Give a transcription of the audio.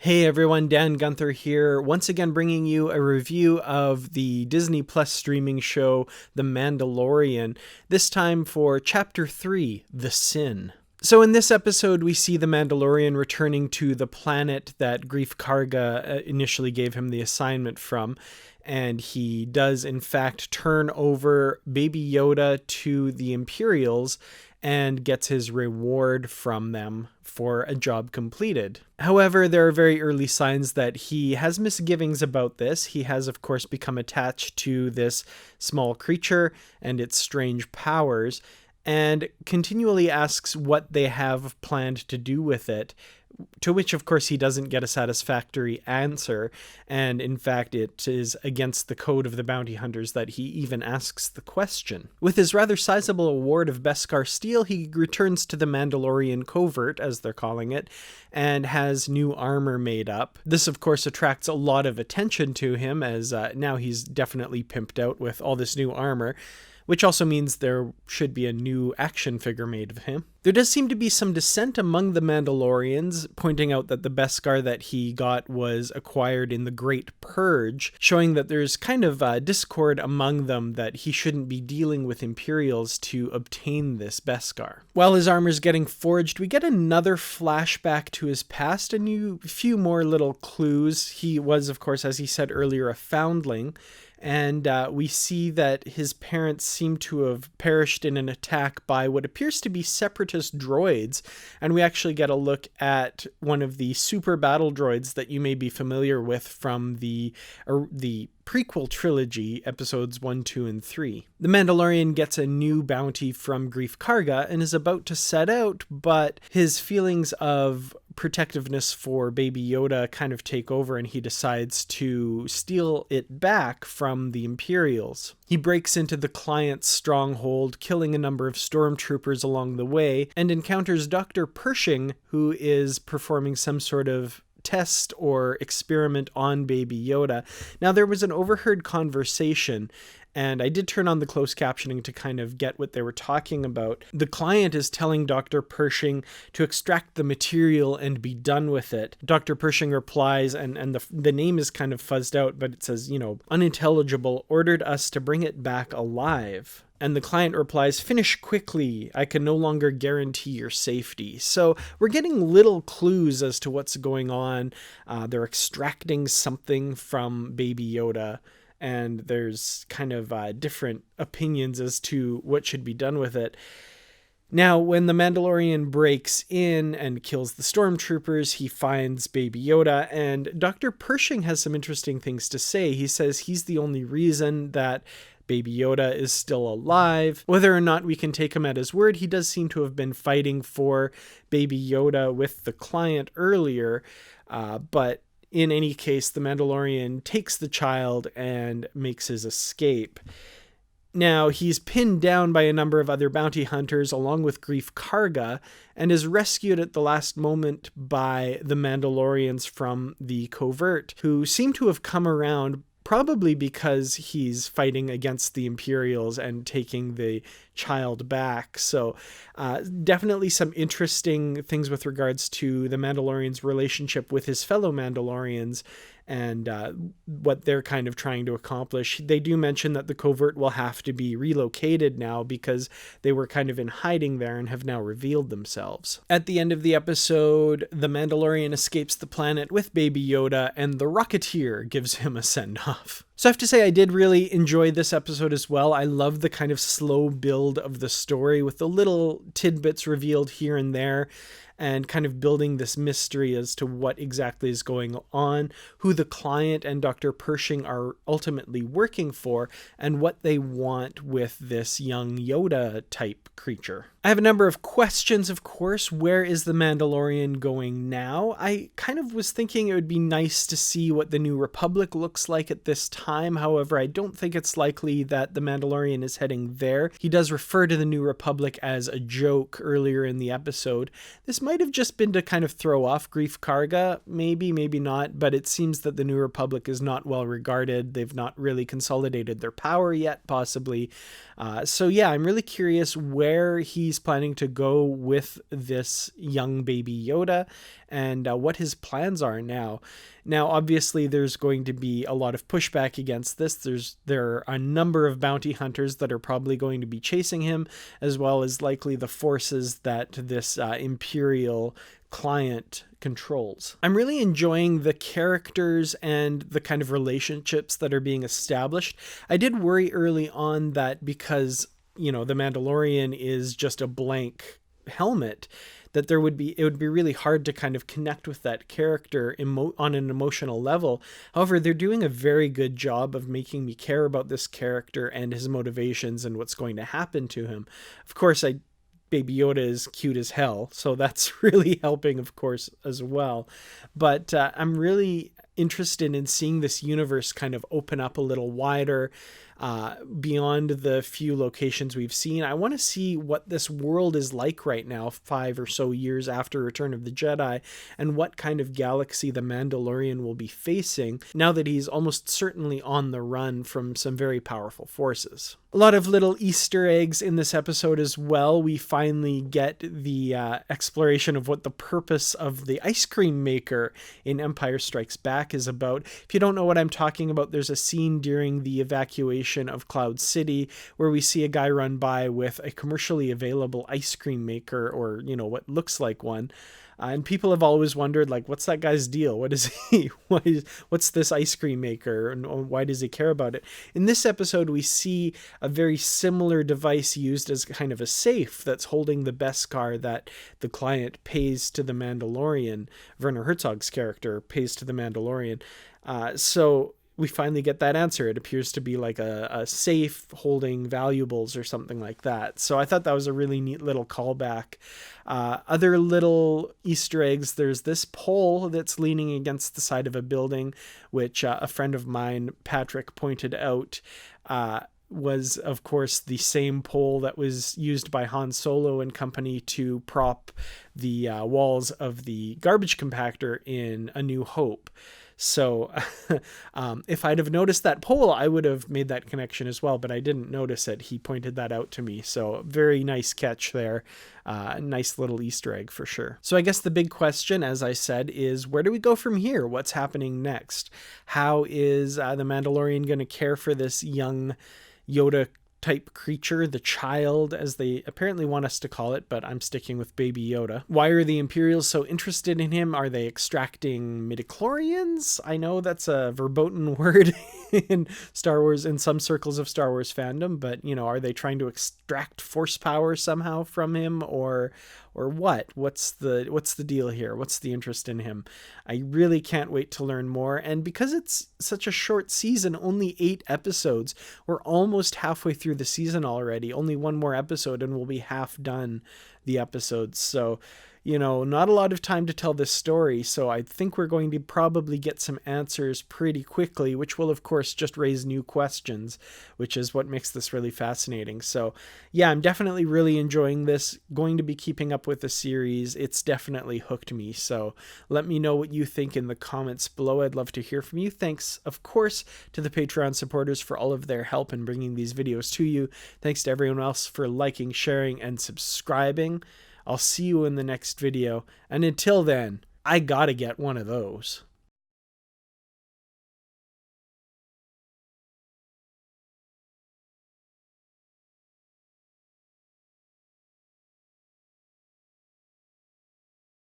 Hey everyone, Dan Gunther here, once again bringing you a review of the Disney Plus streaming show, The Mandalorian, this time for Chapter 3, The Sin. So in this episode, we see the Mandalorian returning to the planet that Greef Karga initially gave him the assignment from, and he does in fact turn over Baby Yoda to the Imperials and gets his reward from them for a job completed. However, there are very early signs that he has misgivings about this. He has, of course, become attached to this small creature and its strange powers, and continually asks what they have planned to do with it, to which, of course, he doesn't get a satisfactory answer, and in fact it is against the code of the bounty hunters that he even asks the question. With his rather sizable award of Beskar Steel, he returns to the Mandalorian covert, as they're calling it, and has new armor made up. This, of course, attracts a lot of attention to him, as now he's definitely pimped out with all this new armor, which also means there should be a new action figure made of him. There does seem to be some dissent among the Mandalorians, pointing out that the Beskar that he got was acquired in the Great Purge, showing that there's kind of discord among them that he shouldn't be dealing with Imperials to obtain this Beskar. While his armor's getting forged, we get another flashback to his past, a few more little clues. He was, of course, as he said earlier, a foundling, and we see that his parents seem to have perished in an attack by what appears to be separatist droids, and we actually get a look at one of the super battle droids that you may be familiar with from the prequel trilogy, episodes 1, 2, and 3. The Mandalorian gets a new bounty from Greef Karga and is about to set out, but his feelings of protectiveness for Baby Yoda kind of take over, and he decides to steal it back from the Imperials. He breaks into the client's stronghold, killing a number of stormtroopers along the way, and encounters Dr. Pershing, who is performing some sort of test or experiment on Baby Yoda. Now, there was an overheard conversation, and I did turn on the closed captioning to kind of get what they were talking about. The client is telling Dr. Pershing to extract the material and be done with it. Dr. Pershing replies, and the name is kind of fuzzed out, but it says, unintelligible, ordered us to bring it back alive. And the client replies, "Finish quickly. I can no longer guarantee your safety." So we're getting little clues as to what's going on. They're extracting something from Baby Yoda, and there's kind of different opinions as to what should be done with it. Now, when the Mandalorian breaks in and kills the stormtroopers, he finds Baby Yoda, and Dr. Pershing has some interesting things to say. He says he's the only reason that Baby Yoda is still alive. Whether or not we can take him at his word, he does seem to have been fighting for Baby Yoda with the client earlier, but in any case, the Mandalorian takes the child and makes his escape. Now, he's pinned down by a number of other bounty hunters along with Greef Karga, and is rescued at the last moment by the Mandalorians from the covert, who seem to have come around probably because he's fighting against the Imperials and taking the child back. So definitely some interesting things with regards to the Mandalorian's relationship with his fellow Mandalorians and what they're kind of trying to accomplish. They do mention that the covert will have to be relocated now because they were kind of in hiding there and have now revealed themselves. At the end of the episode, the Mandalorian escapes the planet with Baby Yoda, and the Rocketeer gives him a send-off. So I have to say I did really enjoy this episode as well. I love the kind of slow build of the story with the little tidbits revealed here and there, and kind of building this mystery as to what exactly is going on, who the client and Dr. Pershing are ultimately working for, and what they want with this young Yoda-type creature. I have a number of questions, of course. Where is the Mandalorian going now? I kind of was thinking it would be nice to see what the New Republic looks like at this time. However, I don't think it's likely that the Mandalorian is heading there. He does refer to the New Republic as a joke earlier in the episode. This might have just been to kind of throw off Greef Karga, maybe not, but it seems that the New Republic is not well regarded. They've not really consolidated their power yet, possibly. So yeah, I'm really curious where he's he's planning to go with this young baby Yoda, and what his plans are now. Now, obviously, there's going to be a lot of pushback against this. There are a number of bounty hunters that are probably going to be chasing him, as well as likely the forces that this Imperial client controls. I'm really enjoying the characters and the kind of relationships that are being established. I did worry early on that because, the Mandalorian is just a blank helmet, that it would be really hard to kind of connect with that character on an emotional level. However, they're doing a very good job of making me care about this character and his motivations and what's going to happen to him. Of course, Baby Yoda is cute as hell, so that's really helping, of course, as well. But I'm really interested in seeing this universe kind of open up a little wider, beyond the few locations we've seen. I want to see what this world is like right now, 5 or so years after Return of the Jedi, and what kind of galaxy the Mandalorian will be facing now that he's almost certainly on the run from some very powerful forces. A lot of little Easter eggs in this episode as well. We finally get the exploration of what the purpose of the ice cream maker in Empire Strikes Back is about. If you don't know what I'm talking about, there's a scene during the evacuation of Cloud City where we see a guy run by with a commercially available ice cream maker, or what looks like one. And people have always wondered, like, what's that guy's deal? What is he? What's this ice cream maker, and why does he care about it? In this episode, we see a very similar device used as kind of a safe that's holding the Beskar that the client pays to the Mandalorian. Werner Herzog's character pays to the Mandalorian. So we finally get that answer. It appears to be like a safe holding valuables or something like that. So I thought that was a really neat little callback. Other little Easter eggs, there's this pole that's leaning against the side of a building, which a friend of mine, Patrick, pointed out was, of course, the same pole that was used by Han Solo and company to prop the walls of the garbage compactor in A New Hope. So if I'd have noticed that pole, I would have made that connection as well, but I didn't notice it. He pointed that out to me. So very nice catch there. Nice little Easter egg for sure. So I guess the big question, as I said, is where do we go from here? What's happening next? How is the Mandalorian going to care for this young Yoda type creature, the child, as they apparently want us to call it, but I'm sticking with Baby Yoda. Why are the Imperials so interested in him? Are they extracting midichlorians? I know that's a verboten word in Star Wars, in some circles of Star Wars fandom, but are they trying to extract force power somehow from him, or what? What's the deal here? What's the interest in him? I really can't wait to learn more. And because it's such a short season, only 8 episodes, we're almost halfway through the season already. Only one more episode and we'll be half done the episodes. So, not a lot of time to tell this story. So I think we're going to probably get some answers pretty quickly, which will, of course, just raise new questions, which is what makes this really fascinating. So yeah, I'm definitely really enjoying this. Going to be keeping up with the series. It's definitely hooked me. So let me know what you think in the comments below. I'd love to hear from you. Thanks, of course, to the Patreon supporters for all of their help in bringing these videos to you. Thanks to everyone else for liking, sharing, and subscribing. I'll see you in the next video, and until then, I gotta get one of those.